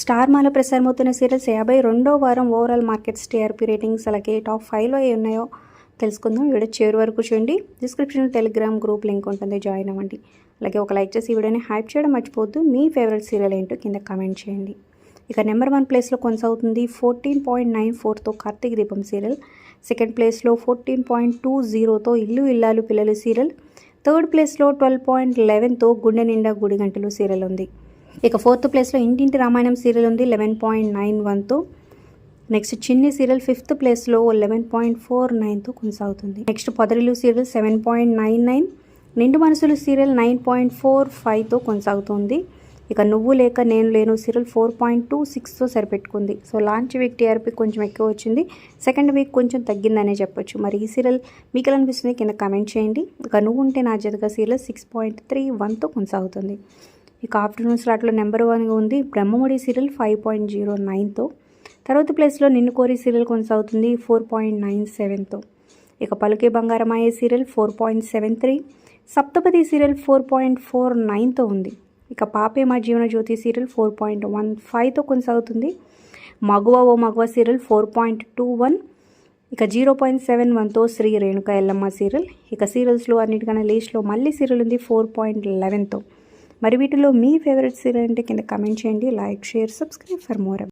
Star మాలో ప్రసారమవుతున్న serials 52వ వారం overall markets TRP ratings అలాగే టాప్ 5లో ఏ ఉన్నాయో తెలుసుకుందాం. వీడియో చివరి వరకు చూడండి. డిస్క్రిప్షన్లో టెలిగ్రామ్ గ్రూప్ లింక్ ఉంటుంది, జాయిన్ అవ్వండి. అలాగే ఒక లైక్ చేసి వీడియోని హైప్ చేయడం మర్చిపోవద్దు. మీ ఫేవరెట్ సీరియల్ ఏంటో కింద కామెంట్ చేయండి. ఇక నెంబర్ 1 ప్లేస్లో కొనసాగుతుంది 14.94తో కార్తీక దీపం సీరియల్. సెకండ్ ప్లేస్లో 14.20తో ఇల్లు ఇల్లాలు పిల్లలు సీరియల్. థర్డ్ ప్లేస్లో 12.11తో గుండె నిండా గుడి గంటలు సీరియల్ ఉంది. ఇక ఫోర్త్ ప్లేస్లో ఇంటింటి రామాయణం సీరియల్ ఉంది 11.91తో. నెక్స్ట్ చిన్ని సీరియల్ ఫిఫ్త్ ప్లేస్లో 11.49తో కొనసాగుతుంది. Next Podarillu serial 7.99. నిండు మనసులు సీరియల్ 9.45తో కొనసాగుతుంది. ఇక నువ్వు లేక నేను లేను సీరియల్ 4.26తో సరిపెట్టుకుంది. సో లాంచ్ వీక్ టీఆర్పీ కొంచెం ఎక్కువ వచ్చింది, సెకండ్ వీక్ కొంచెం తగ్గిందనే చెప్పొచ్చు. మరి ఈ సీరియల్ మీకు ఎలా అనిపిస్తుంది కింద కామెంట్ చేయండి. ఇక నువ్వు ఉంటే నా జతగా సీరియల్ 6.31తో కొనసాగుతుంది. ఇక ఆఫ్టర్నూన్ స్లాట్లో నెంబర్ 1గా ఉంది బ్రహ్మముడి సీరియల్ 5.09తో. తర్వాత ప్లేస్లో నిన్ను కోరి సీరియల్ కొనసాగుతుంది 4.97తో. ఇక పలుకే బంగారమయ్యే సీరియల్ 4.73. సప్తపది సీరియల్ 4.49తో ఉంది. ఇక పాపే మా జీవన జ్యోతి సీరియల్ 4.15తో కొనసాగుతుంది. మగువ ఓ మగువ సీరియల్ 4.21. ఇక 0.71తో శ్రీ రేణుక ఎల్లమ్మ సీరియల్. ఇక సీరియల్స్లో అన్నిటికన్నా లీస్ట్లో మళ్ళీ సీరియల్ ఉంది 4.11తో. మరి వీటిలో మీ ఫేవరెట్ సీరియల్ అంటే కింద కామెంట్ చేయండి. Like, share, subscribe for more.